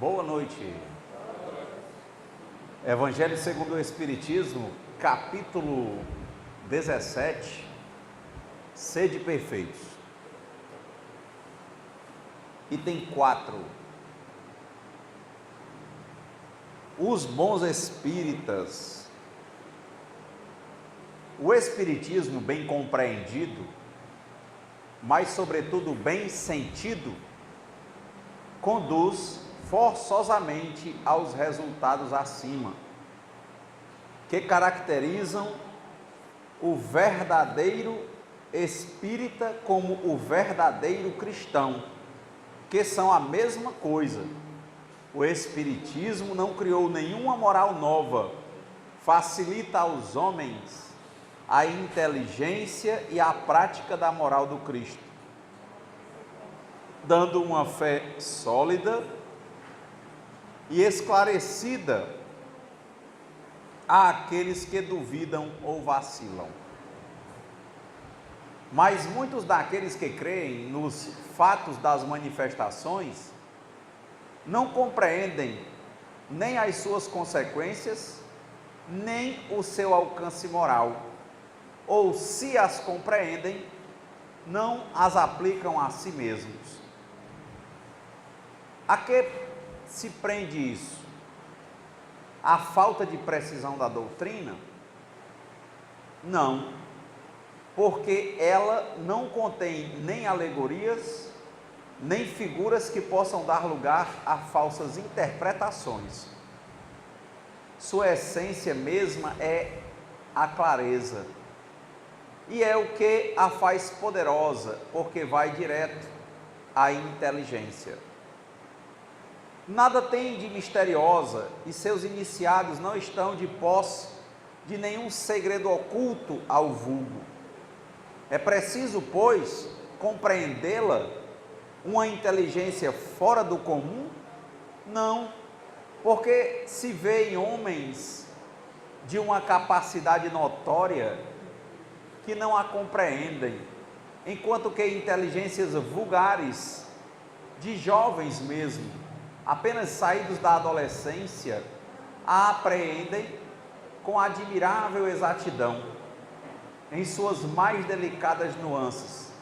Boa noite. Evangelho segundo o Espiritismo, capítulo 17, Sede perfeitos. Item 4. Os bons espíritas. O Espiritismo bem compreendido, mas sobretudo bem sentido, conduz forçosamente aos resultados acima, que caracterizam o verdadeiro espírita como o verdadeiro cristão, que são a mesma coisa. O Espiritismo não criou nenhuma moral nova, facilita aos homens a inteligência e a prática da moral do Cristo, dando uma fé sólida e esclarecida àqueles que duvidam ou vacilam. Mas muitos daqueles que creem nos fatos das manifestações não compreendem nem as suas consequências, nem o seu alcance moral, ou se as compreendem, não as aplicam a si mesmos. A que se prende isso? A falta de precisão da doutrina? Não, porque ela não contém nem alegorias, nem figuras que possam dar lugar a falsas interpretações. Sua essência mesma é a clareza, e é o que a faz poderosa, porque vai direto à inteligência. Nada tem de misteriosa, e seus iniciados não estão de posse de nenhum segredo oculto ao vulgo. É preciso, pois, compreendê-la uma inteligência fora do comum? Não, porque se vê em homens de uma capacidade notória que não a compreendem, enquanto que inteligências vulgares, de jovens mesmo, apenas saídos da adolescência, a apreendem com admirável exatidão, em suas mais delicadas nuances.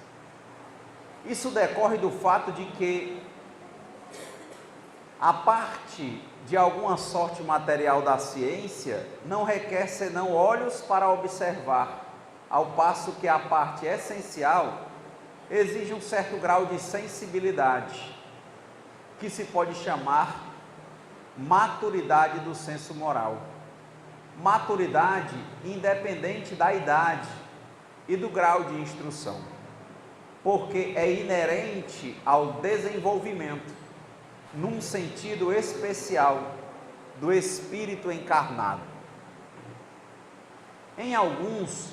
Isso decorre do fato de que, a parte de alguma sorte material da ciência, não requer senão olhos para observar, ao passo que a parte essencial exige um certo grau de sensibilidade, que se pode chamar maturidade do senso moral. Maturidade independente da idade e do grau de instrução, porque é inerente ao desenvolvimento, num sentido especial, do espírito encarnado. Em alguns,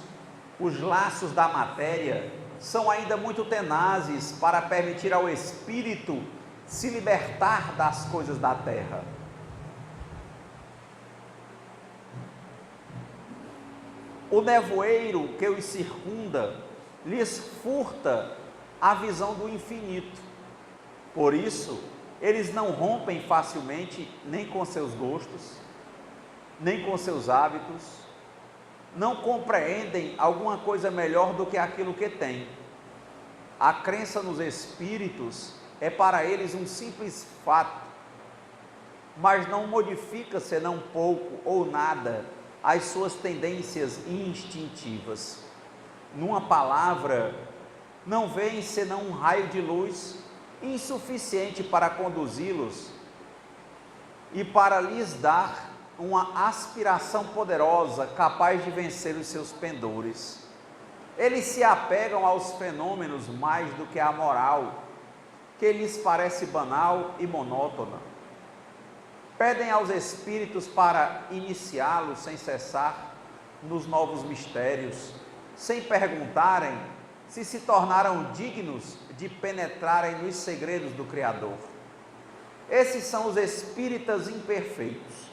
os laços da matéria são ainda muito tenazes para permitir ao espírito se libertar das coisas da terra. O nevoeiro que os circunda lhes furta a visão do infinito. Por isso, eles não rompem facilmente nem com seus gostos, nem com seus hábitos, não compreendem alguma coisa melhor do que aquilo que têm. A crença nos espíritos é para eles um simples fato, mas não modifica senão pouco ou nada as suas tendências instintivas. Numa palavra, não veem senão um raio de luz insuficiente para conduzi-los e para lhes dar uma aspiração poderosa capaz de vencer os seus pendores. Eles se apegam aos fenômenos mais do que à moral, que lhes parece banal e monótona. Pedem aos espíritos para iniciá-los sem cessar nos novos mistérios, sem perguntarem se se tornaram dignos de penetrarem nos segredos do Criador. Esses são os espíritas imperfeitos.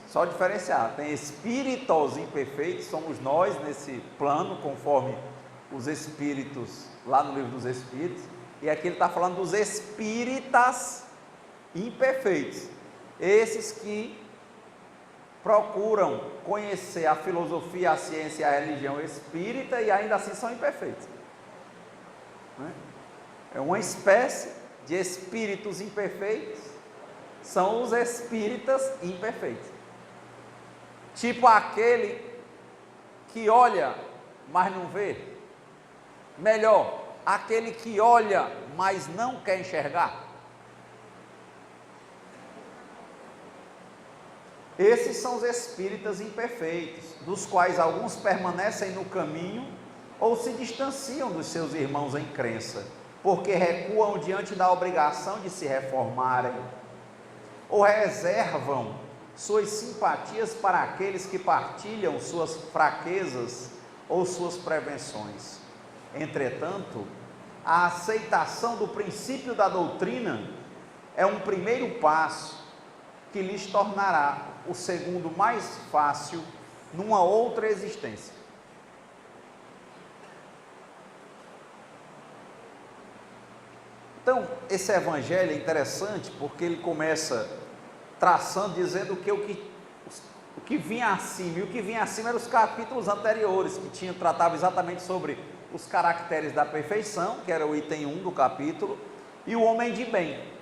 Só diferenciar, tem espíritos imperfeitos, somos nós nesse plano, conforme os espíritos, lá no livro dos Espíritos, e aqui ele está falando dos espíritas imperfeitos. Esses que procuram conhecer a filosofia, a ciência e a religião espírita e ainda assim são imperfeitos. É uma espécie de espíritos imperfeitos, são os espíritas imperfeitos. Tipo aquele que olha, mas não vê. Melhor, aquele que olha, mas não quer enxergar. Esses são os espíritas imperfeitos, dos quais alguns permanecem no caminho ou se distanciam dos seus irmãos em crença, porque recuam diante da obrigação de se reformarem, ou reservam suas simpatias para aqueles que partilham suas fraquezas ou suas prevenções. Entretanto, a aceitação do princípio da doutrina é um primeiro passo que lhes tornará o segundo mais fácil numa outra existência. Então, esse evangelho é interessante porque ele começa traçando, dizendo que o que vinha acima, e o que vinha acima eram os capítulos anteriores, que tratavam exatamente sobre os caracteres da perfeição, que era o item 1 do capítulo, e o homem de bem.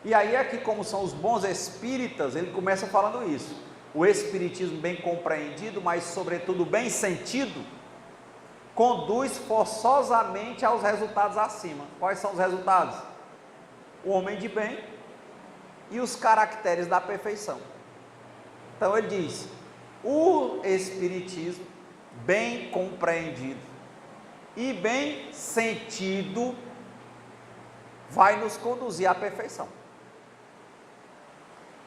E aí aqui, como são os bons espíritas, ele começa falando isso. O espiritismo bem compreendido, mas sobretudo bem sentido, conduz forçosamente aos resultados acima. Quais são os resultados? O homem de bem e os caracteres da perfeição. Então ele diz, o espiritismo bem compreendido e bem sentido vai nos conduzir à perfeição.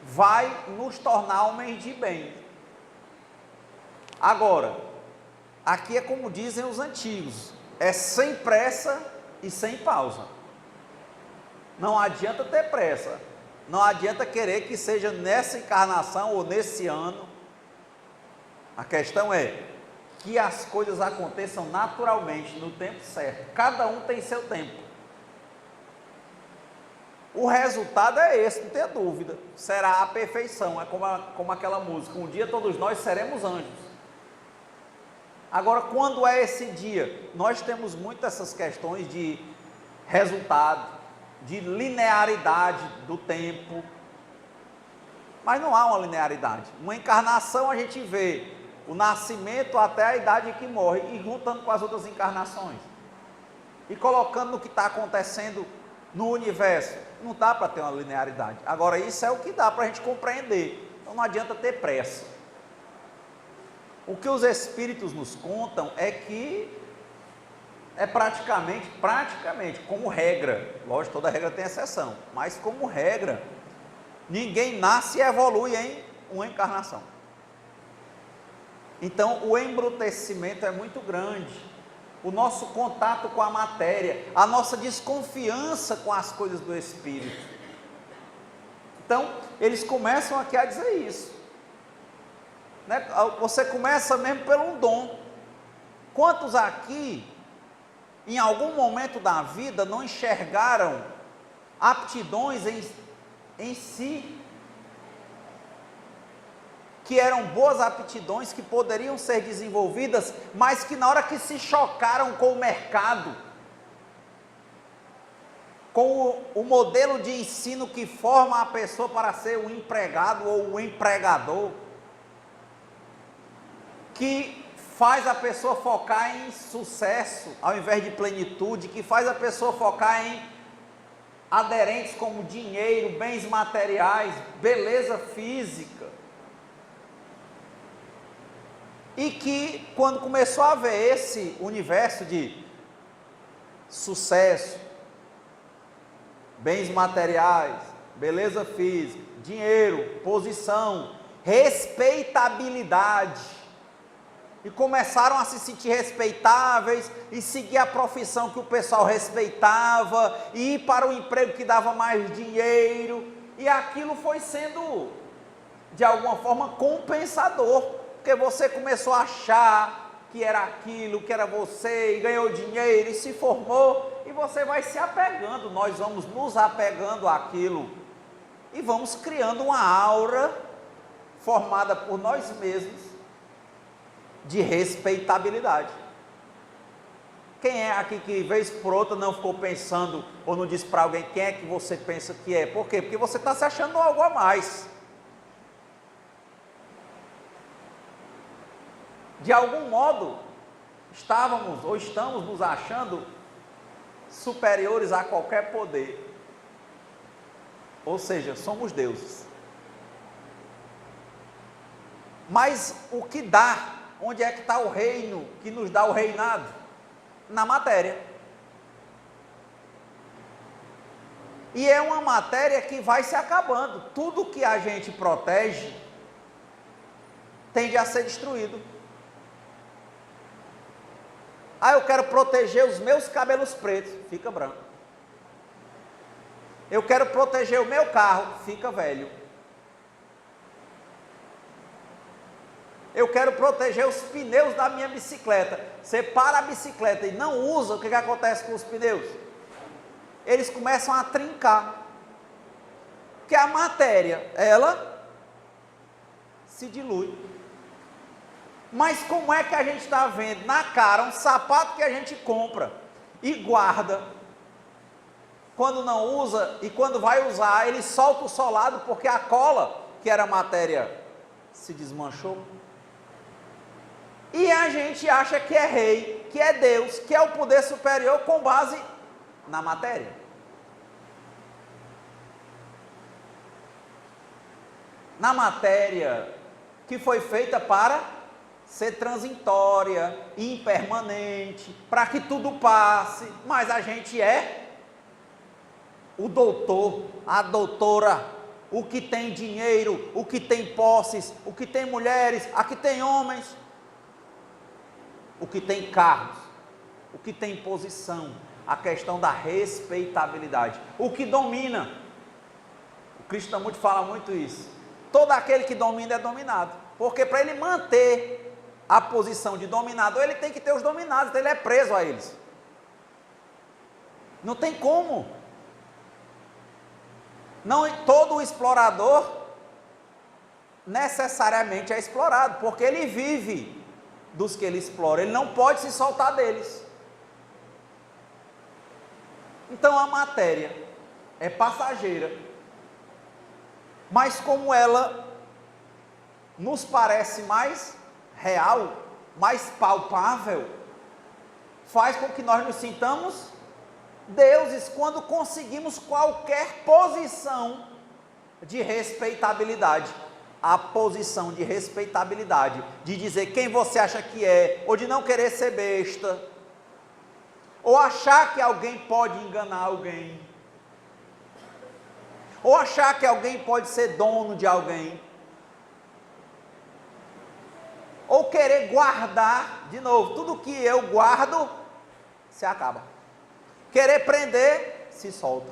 Vai nos tornar homens de bem. Agora, aqui é como dizem os antigos, é sem pressa e sem pausa. Não adianta ter pressa, não adianta querer que seja nessa encarnação ou nesse ano. A questão é que as coisas aconteçam naturalmente, no tempo certo. Cada um tem seu tempo. O resultado é esse, não tenha dúvida, será a perfeição, é como aquela música, um dia todos nós seremos anjos. Agora, quando é esse dia? Nós temos muito essas questões de resultado, de linearidade do tempo, mas não há uma linearidade. Uma encarnação a gente vê o nascimento até a idade que morre, e juntando com as outras encarnações, e colocando no que está acontecendo no universo, não dá para ter uma linearidade. Agora, isso é o que dá para a gente compreender, então não adianta ter pressa. O que os espíritos nos contam é que é praticamente, como regra, lógico, toda regra tem exceção, mas como regra, ninguém nasce e evolui em uma encarnação. Então, o embrutecimento é muito grande, o nosso contato com a matéria, a nossa desconfiança com as coisas do Espírito. Então, eles começam aqui a dizer isso, né? Você começa mesmo pelo dom. Quantos aqui, em algum momento da vida, não enxergaram aptidões em si, que eram boas aptidões, que poderiam ser desenvolvidas, mas que na hora que se chocaram com o mercado, com o modelo de ensino que forma a pessoa para ser um empregado ou um empregador, que faz a pessoa focar em sucesso ao invés de plenitude, que faz a pessoa focar em aderentes como dinheiro, bens materiais, beleza física. E que, quando começou a ver esse universo de sucesso, bens materiais, beleza física, dinheiro, posição, respeitabilidade, e começaram a se sentir respeitáveis, e seguir a profissão que o pessoal respeitava, e ir para o emprego que dava mais dinheiro, e aquilo foi sendo, de alguma forma, compensador, porque você começou a achar que era aquilo, que era você, e ganhou dinheiro, e se formou, e você vai se apegando, nós vamos nos apegando àquilo e vamos criando uma aura formada por nós mesmos de respeitabilidade. Quem é aqui que vez por outra não ficou pensando ou não disse para alguém quem é que você pensa que é? Por quê? Porque você está se achando algo a mais. De algum modo, estávamos ou estamos nos achando superiores a qualquer poder. Ou seja, somos deuses. Mas o que dá? Onde é que está o reino que nos dá o reinado? Na matéria. E é uma matéria que vai se acabando. Tudo que a gente protege tende a ser destruído. Ah, eu quero proteger os meus cabelos pretos, fica branco. Eu quero proteger o meu carro, fica velho. Eu quero proteger os pneus da minha bicicleta. Você para a bicicleta e não usa, o que acontece com os pneus? Eles começam a trincar. Porque a matéria, ela se dilui. Mas como é que a gente está vendo na cara um sapato que a gente compra e guarda, quando não usa e quando vai usar, ele solta o solado porque a cola, que era matéria, se desmanchou? E a gente acha que é rei, que é Deus, que é o poder superior com base na matéria. Na matéria que foi feita para ser transitória, impermanente, para que tudo passe, mas a gente é o doutor, a doutora, o que tem dinheiro, o que tem posses, o que tem mulheres, a que tem homens, o que tem carros, o que tem posição, a questão da respeitabilidade, o que domina. O cristão fala muito isso. Todo aquele que domina é dominado, porque para ele manter a posição de dominador, ele tem que ter os dominados, então ele é preso a eles. Não tem como. Não todo explorador necessariamente é explorado, porque ele vive dos que ele explora, ele não pode se soltar deles. Então a matéria é passageira, mas como ela nos parece mais real, mais palpável, faz com que nós nos sintamos deuses quando conseguimos qualquer posição de respeitabilidade. A posição de respeitabilidade, de dizer quem você acha que é, ou de não querer ser besta, ou achar que alguém pode enganar alguém, ou achar que alguém pode ser dono de alguém, ou querer guardar, de novo, tudo que eu guardo, se acaba. Querer prender, se solta.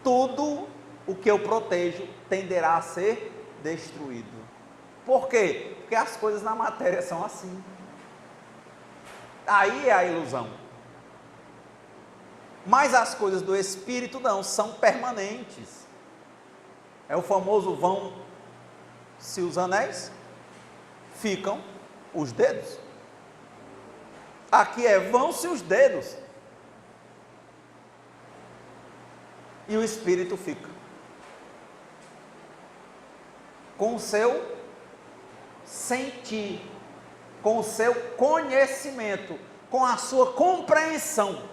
Tudo o que eu protejo tenderá a ser destruído. Por quê? Porque as coisas na matéria são assim. Aí é a ilusão. Mas as coisas do Espírito não, são permanentes. É o famoso vão-se os anéis, ficam os dedos. Aqui é vão-se os dedos. E o Espírito fica. Com o seu sentir, com o seu conhecimento, com a sua compreensão,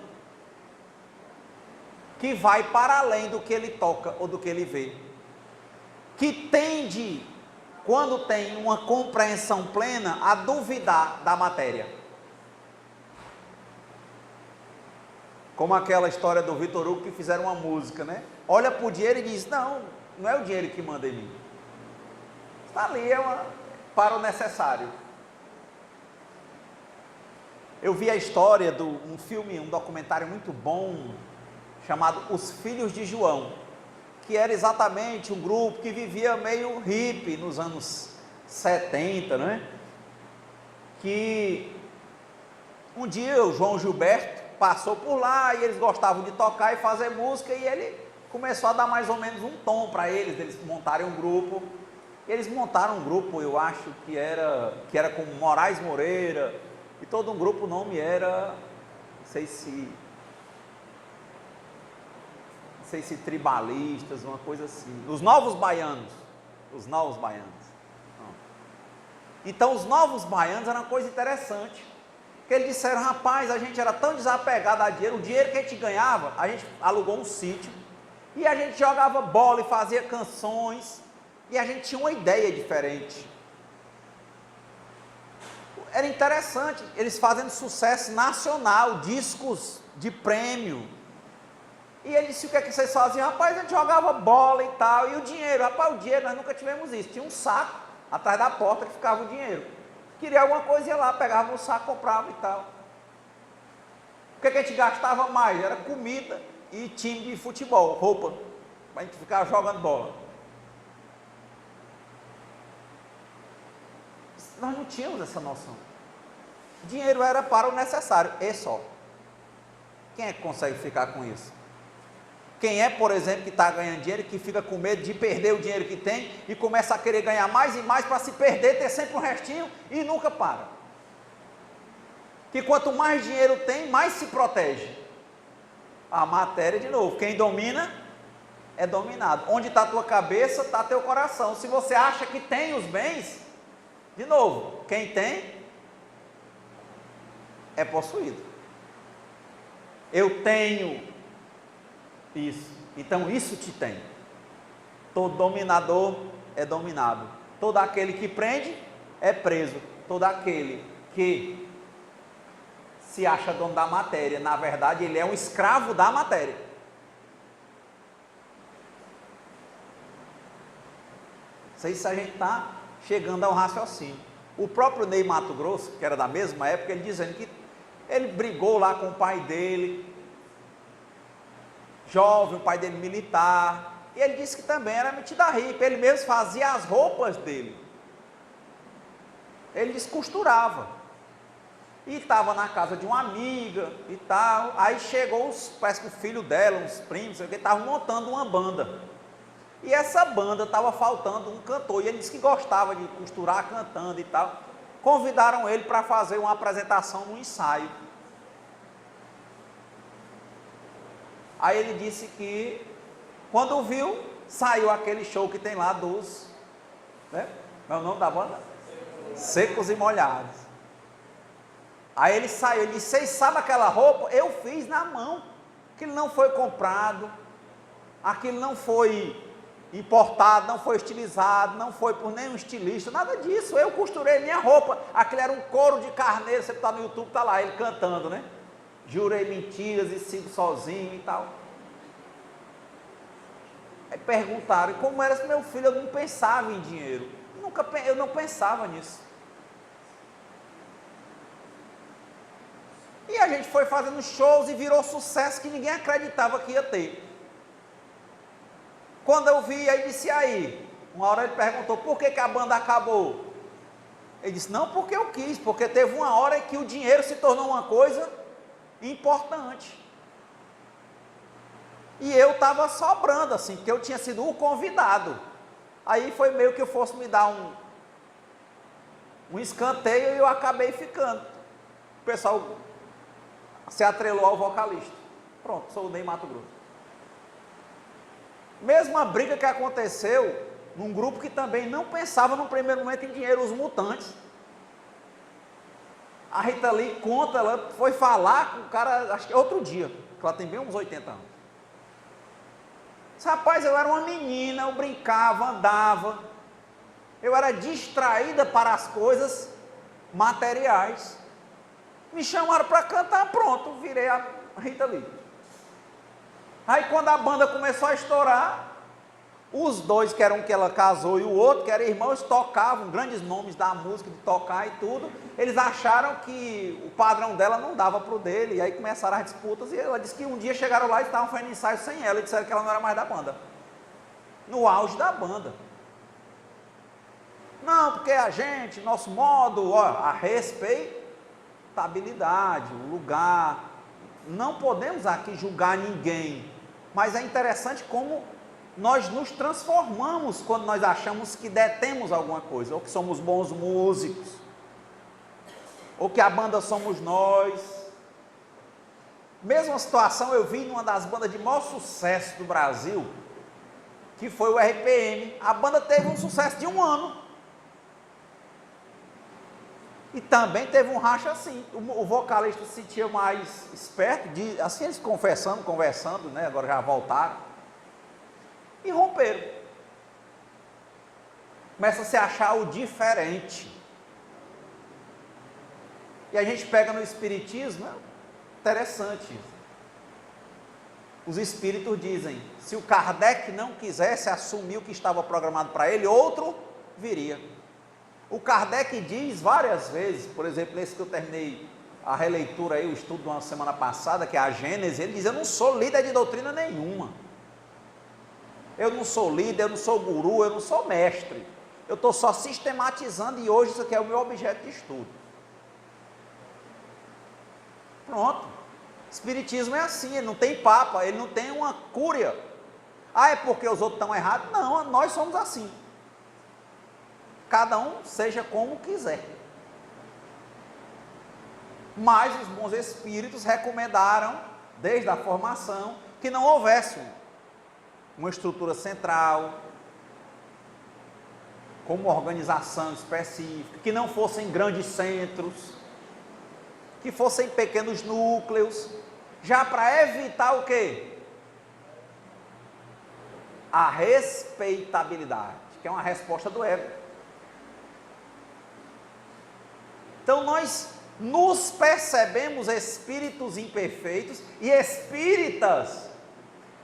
que vai para além do que ele toca ou do que ele vê. Que tende, quando tem uma compreensão plena, a duvidar da matéria. Como aquela história do Vitor Hugo que fizeram uma música, né? Olha para o dinheiro e diz, não é o dinheiro que manda em mim. Está ali, para o necessário. Eu vi a história de um filme, um documentário muito bom, chamado Os Filhos de João, que era exatamente um grupo que vivia meio hippie nos anos 70, né? Que um dia o João Gilberto passou por lá e eles gostavam de tocar e fazer música e ele começou a dar mais ou menos um tom para eles montarem um grupo. Eles montaram um grupo, eu acho que era com Moraes Moreira, e todo um grupo, o nome era, não sei se tribalistas, uma coisa assim, os Novos Baianos. Então os Novos Baianos era uma coisa interessante, que eles disseram: rapaz, a gente era tão desapegado a dinheiro, o dinheiro que a gente ganhava, a gente alugou um sítio, e a gente jogava bola e fazia canções, e a gente tinha uma ideia diferente. Era interessante, eles fazendo sucesso nacional, discos de prêmio. E ele disse: o que é que vocês faziam? Rapaz, a gente jogava bola e tal, e o dinheiro, rapaz, o dinheiro, nós nunca tivemos isso, tinha um saco atrás da porta que ficava o dinheiro. Queria alguma coisa, ia lá, pegava um saco, comprava e tal. O que é que a gente gastava mais? Era comida e time de futebol, roupa, para a gente ficar jogando bola. Nós não tínhamos essa noção. Dinheiro era para o necessário, e só. Quem é que consegue ficar com isso? Quem é, por exemplo, que está ganhando dinheiro e que fica com medo de perder o dinheiro que tem e começa a querer ganhar mais e mais para se perder, ter sempre um restinho e nunca para? Que quanto mais dinheiro tem, mais se protege. A matéria, de novo, quem domina é dominado. Onde está a tua cabeça, está teu coração. Se você acha que tem os bens, de novo, quem tem é possuído. Eu tenho isso, então isso te tem. Todo dominador é dominado. Todo aquele que prende é preso. Todo aquele que se acha dono da matéria, na verdade ele é um escravo da matéria. Não sei se a gente está chegando ao raciocínio. O próprio Ney Matogrosso, que era da mesma época, ele dizendo que ele brigou lá com o pai dele, jovem, o pai dele militar, e ele disse que também era metido a ripa, ele mesmo fazia as roupas dele, ele descosturava, e estava na casa de uma amiga e tal, aí chegou, parece que o filho dela, uns primos, que estavam montando uma banda, e essa banda estava faltando um cantor, e ele disse que gostava de costurar cantando e tal. Convidaram ele para fazer uma apresentação no ensaio. Aí ele disse que, quando viu, saiu aquele show que tem lá dos, né? Qual é o nome da banda? Secos e Molhados. Aí ele saiu, ele disse: vocês sabem aquela roupa? Eu fiz na mão. Aquilo não foi comprado, aquilo não foi importado, não foi estilizado, não foi por nenhum estilista, nada disso. Eu costurei minha roupa. Aquilo era um couro de carneiro. Você está no YouTube, está lá ele cantando, né? Jurei mentiras e sigo sozinho e tal. Aí perguntaram: e como era esse meu filho? Eu não pensava em dinheiro. Eu não pensava nisso. E a gente foi fazendo shows e virou sucesso que ninguém acreditava que ia ter. Quando eu vi, aí disse: aí, uma hora ele perguntou: por que a banda acabou? Ele disse: não, porque eu quis, porque teve uma hora que o dinheiro se tornou uma coisa importante. E eu estava sobrando, assim, porque eu tinha sido o convidado. Aí foi meio que eu fosse me dar um escanteio e eu acabei ficando. O pessoal se atrelou ao vocalista. Pronto, sou o Ney Matogrosso. Mesma briga que aconteceu num grupo que também não pensava no primeiro momento em dinheiro, os Mutantes. A Rita Lee conta, ela foi falar com o cara, acho que é outro dia, que ela tem bem uns 80 anos. Disse: rapaz, eu era uma menina, eu brincava, andava, eu era distraída para as coisas materiais. Me chamaram para cantar, pronto, virei a Rita Lee. Aí quando a banda começou a estourar, os dois, que era um que ela casou e o outro, que era irmão, eles tocavam grandes nomes da música, de tocar e tudo. Eles acharam que o padrão dela não dava para o dele, e aí começaram as disputas, e ela disse que um dia chegaram lá e estavam fazendo ensaio sem ela, e disseram que ela não era mais da banda. No auge da banda. Não, porque a gente, nosso modo, ó, a respeitabilidade, o lugar. Não podemos aqui julgar ninguém. Mas é interessante como nós nos transformamos quando nós achamos que detemos alguma coisa, ou que somos bons músicos, ou que a banda somos nós. Mesma situação eu vi numa das bandas de maior sucesso do Brasil, que foi o RPM. A banda teve um sucesso de 1 ano. E também teve um racha assim. O vocalista se sentia mais esperto, assim eles conversando, né? Agora já voltaram. E romperam. Começa a se achar o diferente. E a gente pega no Espiritismo, interessante. Os Espíritos dizem, se o Kardec não quisesse assumir o que estava programado para ele, outro viria. O Kardec diz várias vezes, por exemplo, nesse que eu terminei a releitura aí, o estudo de uma semana passada, que é a Gênese, ele diz, eu não sou líder de doutrina nenhuma. Eu não sou líder, eu não sou guru, eu não sou mestre. Eu estou só sistematizando e hoje isso aqui é o meu objeto de estudo. Pronto. Espiritismo é assim, ele não tem papa, ele não tem uma cúria. Ah, é porque os outros estão errados? Não, nós somos assim. Cada um seja como quiser. Mas os bons espíritos recomendaram, desde a formação, que não houvesse uma estrutura central, com uma organização específica, que não fossem grandes centros, que fossem pequenos núcleos, já para evitar o quê? A respeitabilidade, que é uma resposta do ego. Então nós nos percebemos espíritos imperfeitos e espíritas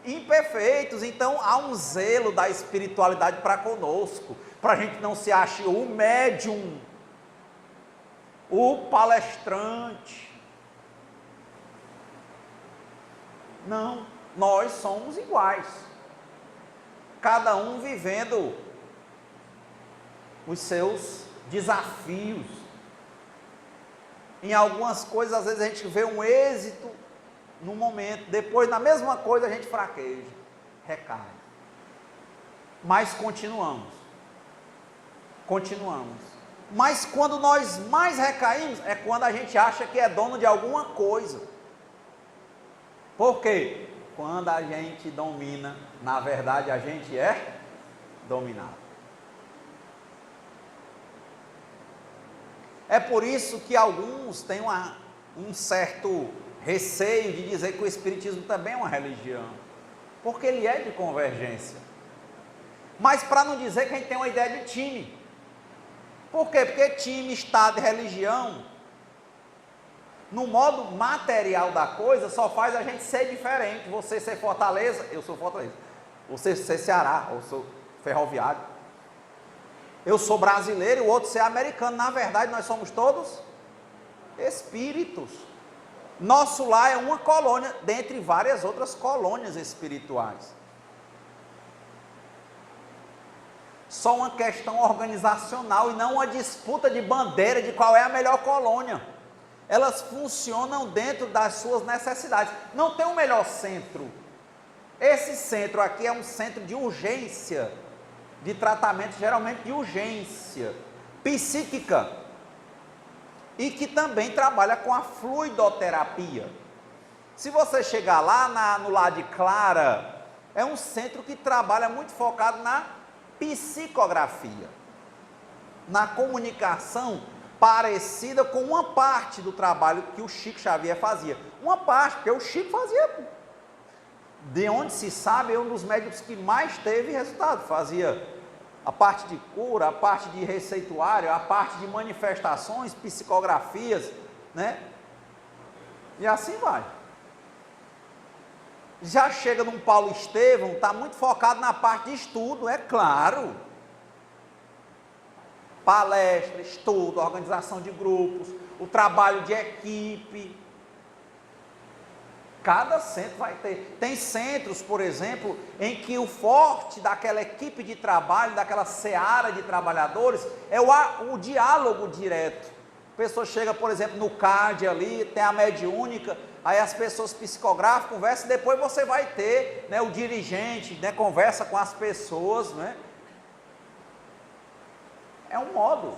imperfeitos, então há um zelo da espiritualidade para conosco, para a gente não se achar o médium, o palestrante. Não, nós somos iguais, cada um vivendo os seus desafios. Em algumas coisas, às vezes a gente vê um êxito no momento, depois na mesma coisa a gente fraqueja, recai. Mas continuamos. Mas quando nós mais recaímos, é quando a gente acha que é dono de alguma coisa. Por quê? Quando a gente domina, na verdade a gente é dominado. É por isso que alguns têm um certo receio de dizer que o Espiritismo também é uma religião, porque ele é de convergência. Mas para não dizer que a gente tem uma ideia de time. Por quê? Porque time, estado e religião, no modo material da coisa, só faz a gente ser diferente. Você ser Fortaleza, eu sou Fortaleza. Você ser Ceará, eu sou Ferroviário. Eu sou brasileiro e o outro ser americano. Na verdade, nós somos todos espíritos. Nosso lar é uma colônia, dentre várias outras colônias espirituais. Só uma questão organizacional e não uma disputa de bandeira de qual é a melhor colônia. Elas funcionam dentro das suas necessidades. Não tem um melhor centro. Esse centro aqui é um centro de urgência, de tratamento geralmente de urgência psíquica, e que também trabalha com a fluidoterapia. Se você chegar lá no Lar de Clara, é um centro que trabalha muito focado na psicografia, na comunicação parecida com uma parte do trabalho que o Chico Xavier fazia. Uma parte, porque o Chico fazia, de onde se sabe, é um dos médicos que mais teve resultado. Fazia a parte de cura, a parte de receituário, a parte de manifestações, psicografias, né? E assim vai. Já chega num Paulo Estevão, está muito focado na parte de estudo, é claro. Palestra, estudo, organização de grupos, o trabalho de equipe. Cada centro vai ter. Tem centros, por exemplo, em que o forte daquela equipe de trabalho, daquela seara de trabalhadores, é o diálogo direto. A pessoa chega, por exemplo, no CAD ali, tem a mediúnica, aí as pessoas psicografam, conversam, e depois você vai ter, né, o dirigente, né, conversa com as pessoas, né? É um modo.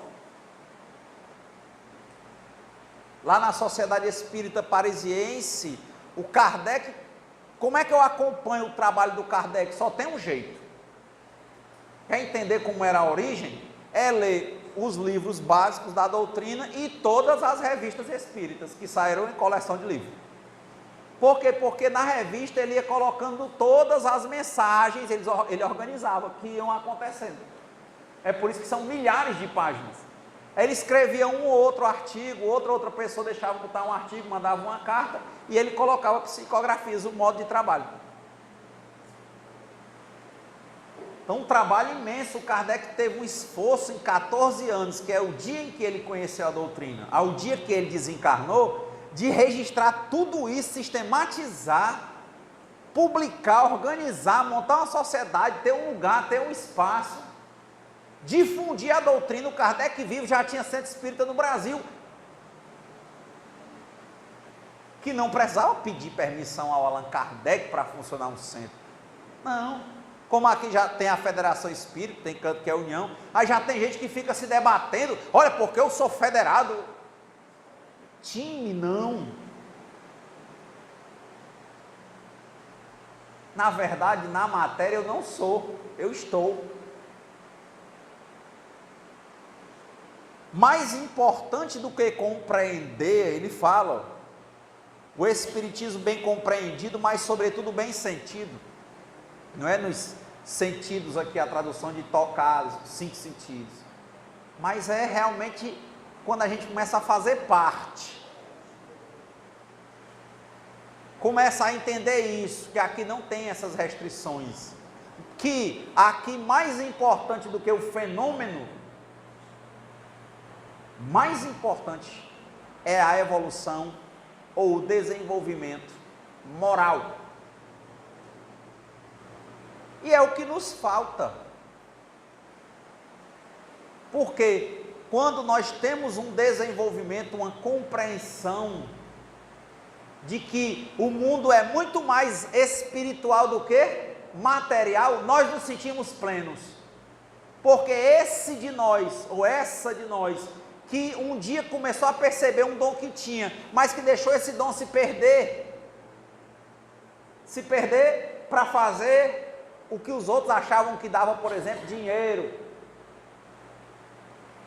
Lá na Sociedade Espírita Parisiense, o Kardec, como é que eu acompanho o trabalho do Kardec? Só tem um jeito. Quer entender como era a origem? É ler os livros básicos da doutrina e todas as revistas espíritas que saíram em coleção de livros. Por quê? Porque na revista ele ia colocando todas as mensagens, ele organizava, que iam acontecendo. É por isso que são milhares de páginas. Aí ele escrevia um ou outro artigo, outra pessoa deixava botar um artigo, mandava uma carta, e ele colocava psicografias, o modo de trabalho. Então, um trabalho imenso. O Kardec teve um esforço em 14 anos, que é o dia em que ele conheceu a doutrina, ao dia que ele desencarnou, de registrar tudo isso, sistematizar, publicar, organizar, montar uma sociedade, ter um lugar, ter um espaço, difundir a doutrina. O Kardec vivo já tinha centro espírita no Brasil, que não precisava pedir permissão ao Allan Kardec para funcionar um centro. Não. Como aqui já tem a Federação Espírita, tem canto que é a União, aí já tem gente que fica se debatendo, olha, porque eu sou federado. Time, não. Na verdade, na matéria eu não sou, eu estou. Mais importante do que compreender, ele fala, o Espiritismo bem compreendido, mas sobretudo bem sentido. Não é nos sentidos aqui a tradução de tocar, os 5 sentidos, mas é realmente quando a gente começa a fazer parte, começa a entender isso, que aqui não tem essas restrições, que aqui mais importante do que o fenômeno, mais importante é a evolução ou o desenvolvimento moral. E é o que nos falta. Porque quando nós temos um desenvolvimento, uma compreensão de que o mundo é muito mais espiritual do que material, nós nos sentimos plenos. Porque esse de nós, ou essa de nós, que um dia começou a perceber um dom que tinha, mas que deixou esse dom se perder para fazer o que os outros achavam que dava, por exemplo, dinheiro,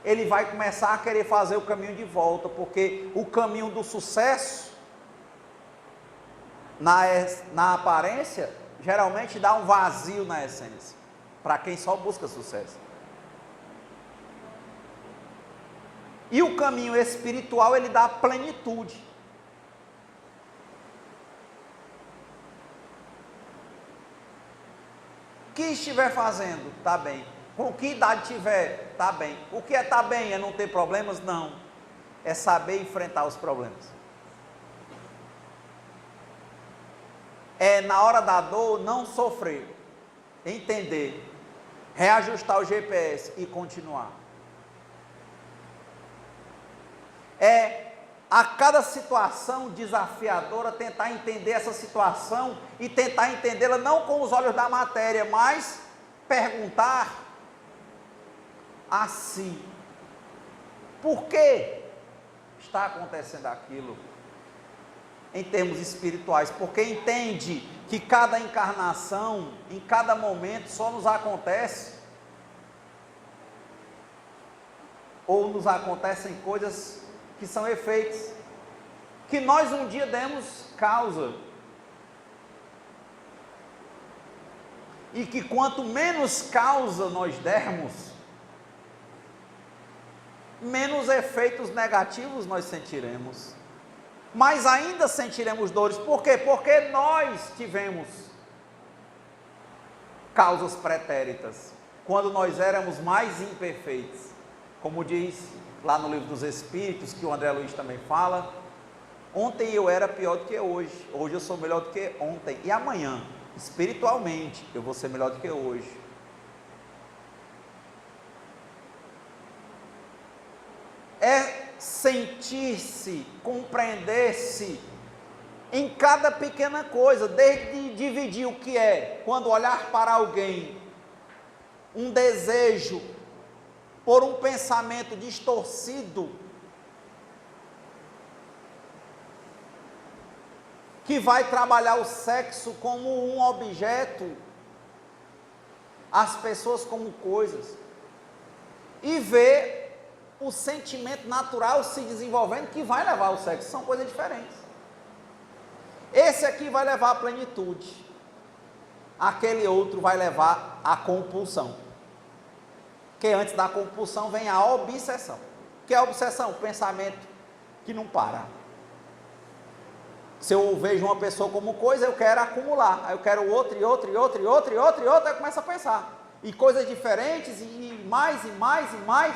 ele vai começar a querer fazer o caminho de volta, porque o caminho do sucesso, na aparência, geralmente dá um vazio na essência, para quem só busca sucesso. E o caminho espiritual, ele dá plenitude. O que estiver fazendo, está bem. Com que idade tiver, está bem. O que é estar bem? É não ter problemas? Não. É saber enfrentar os problemas. É na hora da dor não sofrer, entender, reajustar o GPS e continuar. É a cada situação desafiadora tentar entender essa situação e tentar entendê-la não com os olhos da matéria, mas perguntar a si: por que está acontecendo aquilo? Em termos espirituais, porque entende que cada encarnação, em cada momento, só nos acontece, ou nos acontecem coisas que são efeitos, que nós um dia demos causa, e que quanto menos causa nós dermos, menos efeitos negativos nós sentiremos, mas ainda sentiremos dores. Por quê? Porque nós tivemos causas pretéritas, quando nós éramos mais imperfeitos, como diz lá no Livro dos Espíritos, que o André Luiz também fala: ontem eu era pior do que hoje, hoje eu sou melhor do que ontem, e amanhã, espiritualmente, eu vou ser melhor do que hoje. É sentir-se, compreender-se em cada pequena coisa, desde dividir o que é, quando olhar para alguém, um desejo por um pensamento distorcido, que vai trabalhar o sexo como um objeto, as pessoas como coisas, e ver o sentimento natural se desenvolvendo que vai levar ao sexo, são coisas diferentes. Esse aqui vai levar à plenitude, aquele outro vai levar à compulsão, que antes da compulsão vem a obsessão. O que é a obsessão? O pensamento que não para. Se eu vejo uma pessoa como coisa, eu quero acumular, aí eu quero outro, e outro, e outro, e outro, e outro, e outro, aí eu começo a pensar, e coisas diferentes, e mais, e mais, e mais,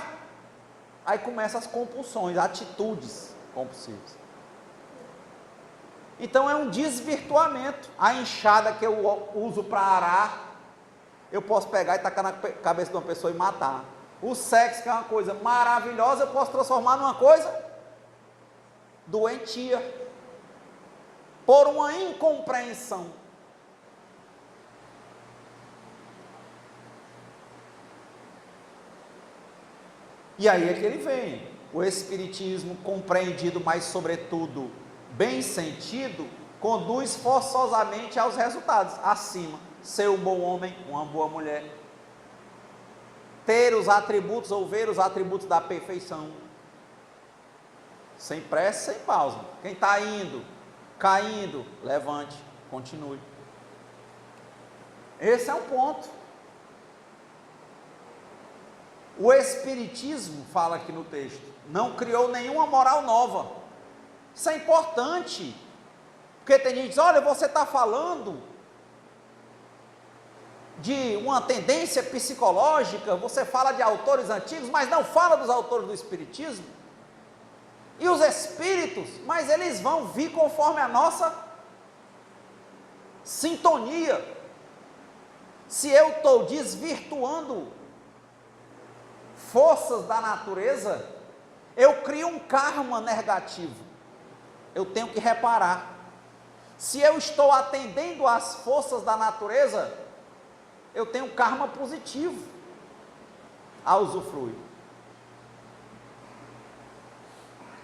aí começam as compulsões, atitudes compulsivas. Então é um desvirtuamento. A enxada que eu uso para arar, eu posso pegar e tacar na cabeça de uma pessoa e matar. O sexo, que é uma coisa maravilhosa, eu posso transformar numa coisa doentia, por uma incompreensão. E aí é que ele vem. O Espiritismo, compreendido, mas sobretudo bem sentido, conduz forçosamente aos resultados. Acima, ser um bom homem, uma boa mulher, ter os atributos ou ver os atributos da perfeição, sem pressa, sem pausa. Quem está indo, caindo, levante, continue. Esse é um ponto. O Espiritismo, fala aqui no texto, não criou nenhuma moral nova. Isso é importante, porque tem gente que diz, olha, você está falando de uma tendência psicológica, você fala de autores antigos, mas não fala dos autores do Espiritismo. E os espíritos, mas eles vão vir conforme a nossa sintonia. Se eu estou desvirtuando forças da natureza, eu crio um karma negativo. Eu tenho que reparar. Se eu estou atendendo às forças da natureza, eu tenho um karma positivo a usufruir.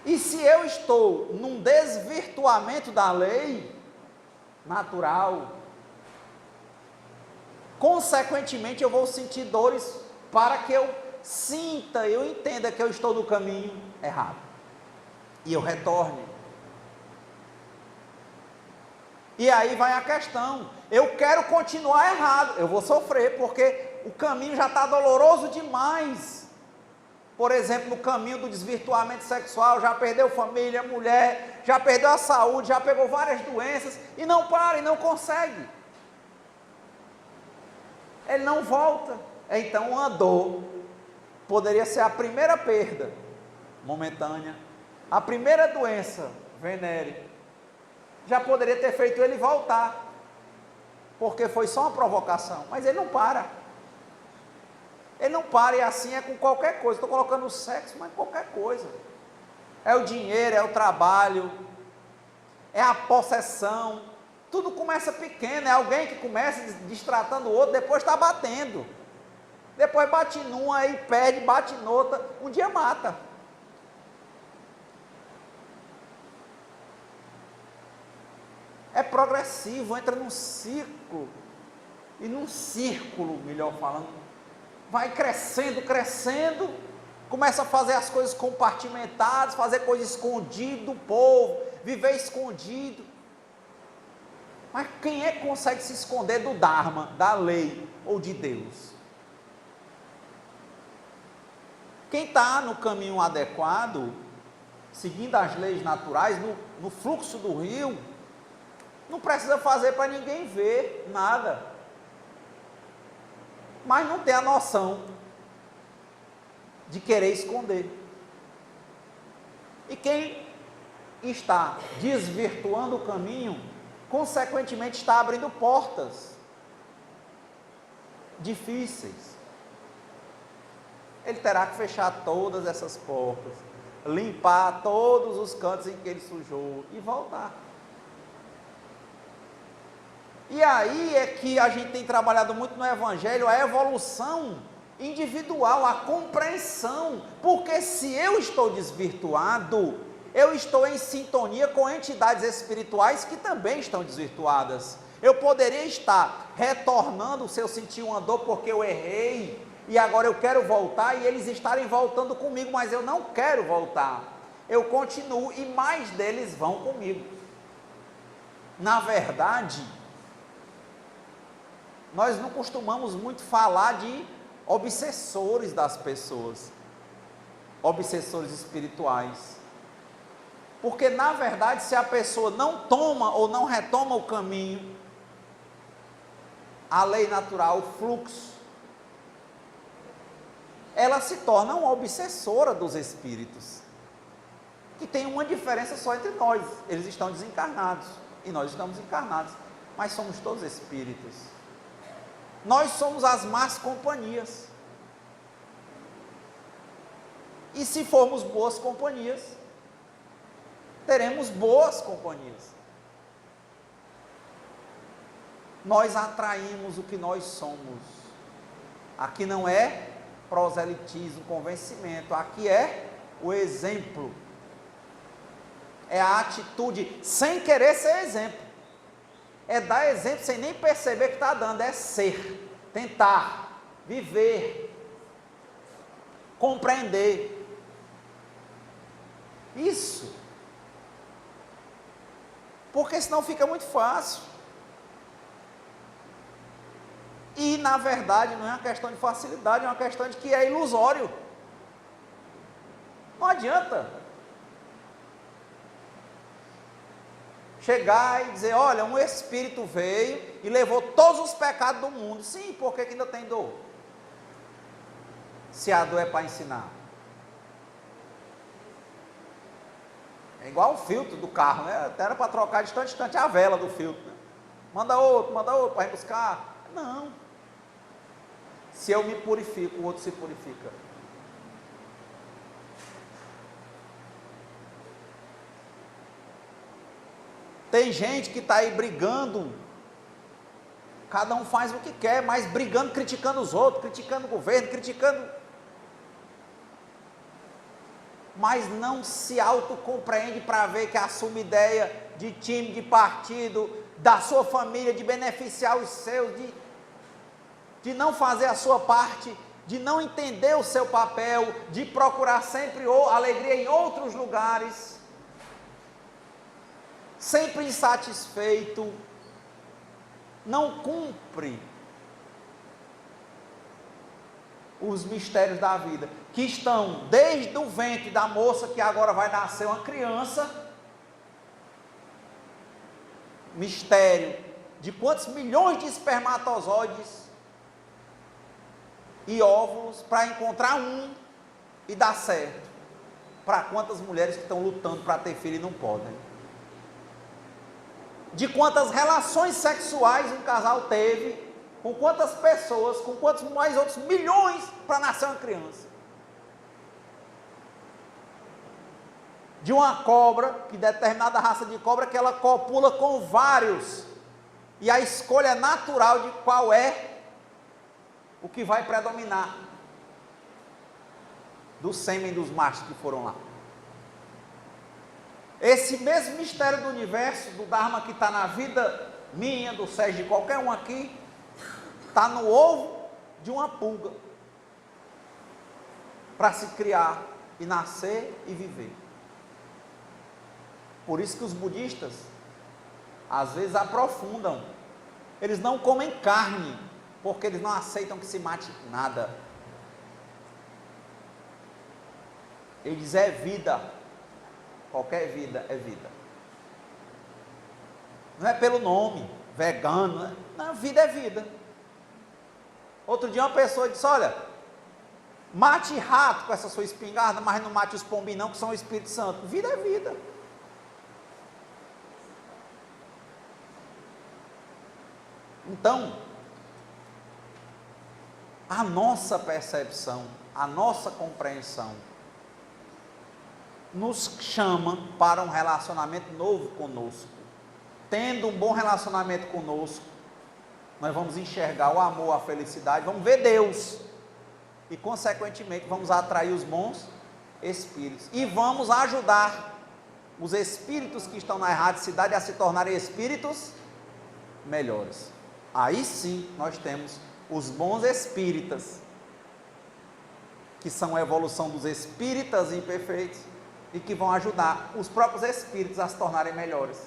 E se eu estou num desvirtuamento da lei natural, consequentemente eu vou sentir dores para que eu sinta, eu entenda que eu estou no caminho errado. E eu retorne. E aí vai a questão, eu quero continuar errado, eu vou sofrer, porque o caminho já está doloroso demais. Por exemplo, no caminho do desvirtuamento sexual, já perdeu família, mulher, já perdeu a saúde, já pegou várias doenças, e não para, e não consegue. Ele não volta. Então uma dor poderia ser a primeira perda momentânea, a primeira doença venérea, já poderia ter feito ele voltar, porque foi só uma provocação, mas ele não para. Ele não para, e assim é com qualquer coisa. Estou colocando o sexo, mas qualquer coisa. É o dinheiro, é o trabalho, é a possessão. Tudo começa pequeno, é alguém que começa destratando o outro, depois está batendo. Depois bate num, aí perde, bate noutra, um dia mata. É progressivo, entra num ciclo, e num círculo, melhor falando, vai crescendo, crescendo, começa a fazer as coisas compartimentadas, fazer coisas escondido do povo, viver escondido. Mas quem é que consegue se esconder do Dharma, da lei ou de Deus? Quem está no caminho adequado, seguindo as leis naturais, no fluxo do rio, não precisa fazer para ninguém ver nada. Mas não tem a noção de querer esconder. E quem está desvirtuando o caminho, consequentemente está abrindo portas difíceis. Ele terá que fechar todas essas portas, limpar todos os cantos em que ele sujou e voltar. E aí é que a gente tem trabalhado muito no Evangelho a evolução individual, a compreensão, porque se eu estou desvirtuado, eu estou em sintonia com entidades espirituais que também estão desvirtuadas. Eu poderia estar retornando, se eu sentir uma dor porque eu errei, e agora eu quero voltar, e eles estarem voltando comigo, mas eu não quero voltar. Eu continuo e mais deles vão comigo. Na verdade, nós não costumamos muito falar de obsessores das pessoas, obsessores espirituais. Porque, na verdade, se a pessoa não toma ou não retoma o caminho, a lei natural, o fluxo, ela se torna uma obsessora dos espíritos. Que tem uma diferença só entre nós: eles estão desencarnados e nós estamos encarnados, mas somos todos espíritos. Nós somos as más companhias. E se formos boas companhias, teremos boas companhias. Nós atraímos o que nós somos. Aqui não é proselitismo, convencimento, aqui é o exemplo. É a atitude sem querer ser exemplo. É dar exemplo sem nem perceber que está dando, é ser, tentar, viver, compreender. Isso. Porque senão fica muito fácil. E na verdade não é uma questão de facilidade, é uma questão de que é ilusório. Não adianta chegar e dizer: olha, um espírito veio e levou todos os pecados do mundo. Sim, por que ainda tem dor? Se a dor é para ensinar. É igual o filtro do carro, né? Até era para trocar de instante em instante a vela do filtro, né? Manda outro, para ir buscar. Não. Se eu me purifico, o outro se purifica. Tem gente que está aí brigando, cada um faz o que quer, mas brigando, criticando os outros, criticando o governo, criticando, mas não se autocompreende para ver que assume ideia de time, de partido, da sua família, de beneficiar os seus, de não fazer a sua parte, de não entender o seu papel, de procurar sempre alegria em outros lugares, sempre insatisfeito, não cumpre os mistérios da vida, que estão desde o ventre da moça que agora vai nascer uma criança, mistério de quantos milhões de espermatozoides e óvulos para encontrar um e dar certo, para quantas mulheres que estão lutando para ter filho e não podem, de quantas relações sexuais um casal teve, com quantas pessoas, com quantos mais outros milhões para nascer uma criança, de uma cobra, que determinada raça de cobra, que ela copula com vários, e a escolha natural de qual é o que vai predominar, do sêmen dos machos que foram lá. Esse mesmo mistério do universo, do Dharma que está na vida minha, do Sérgio, de qualquer um aqui, está no ovo de uma pulga, para se criar e nascer e viver. Por isso que os budistas, às vezes, aprofundam. Eles não comem carne, porque eles não aceitam que se mate nada. Ele diz: é vida, qualquer vida é vida. Não é pelo nome, vegano, né? Não, vida é vida. Outro dia uma pessoa disse: olha, mate rato com essa sua espingarda, mas não mate os pombinhos não, que são o Espírito Santo. Vida é vida. Então, a nossa percepção, a nossa compreensão, nos chama para um relacionamento novo conosco. Tendo um bom relacionamento conosco, nós vamos enxergar o amor, a felicidade, vamos ver Deus. E, consequentemente, vamos atrair os bons espíritos. E vamos ajudar os espíritos que estão na erradicidade a se tornarem espíritos melhores. Aí sim, nós temos os bons espíritas, que são a evolução dos espíritas imperfeitos, e que vão ajudar os próprios espíritos a se tornarem melhores.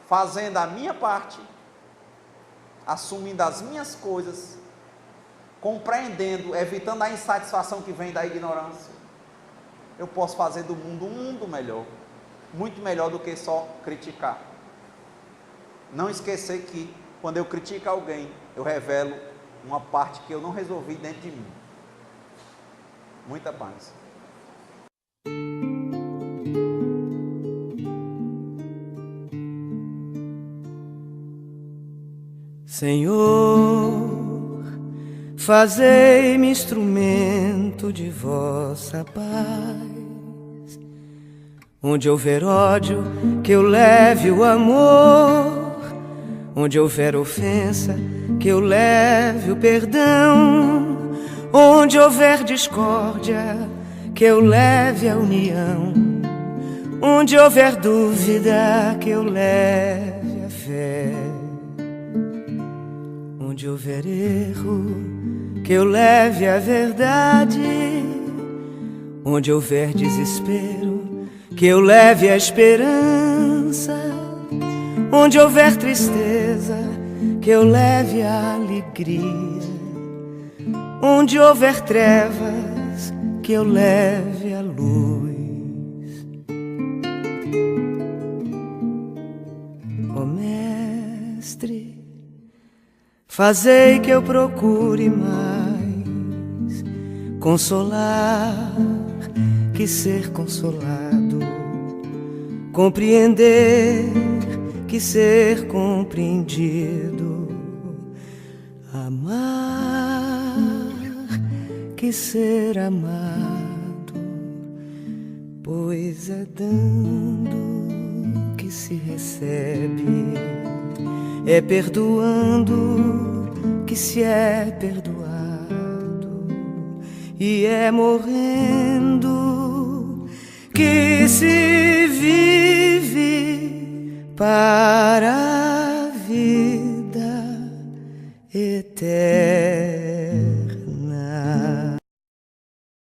Fazendo a minha parte, assumindo as minhas coisas, compreendendo, evitando a insatisfação que vem da ignorância, eu posso fazer do mundo um mundo melhor, muito melhor do que só criticar. Não esquecer que, quando eu critico alguém, eu revelo uma parte que eu não resolvi dentro de mim. Muita paz. Senhor, fazei-me instrumento de vossa paz. Onde houver ódio, que eu leve o amor. Onde houver ofensa, que eu leve o perdão. Onde houver discórdia, que eu leve a união. Onde houver dúvida, que eu leve a fé. Onde houver erro, que eu leve a verdade. Onde houver desespero, que eu leve a esperança. Onde houver tristeza, que eu leve a alegria. Onde houver trevas, que eu leve a luz. Ó Mestre, fazei que eu procure mais consolar que ser consolado, compreender que ser compreendido, amar que ser amado, pois é dando que se recebe, é perdoando que se é perdoado, e é morrendo que se vive para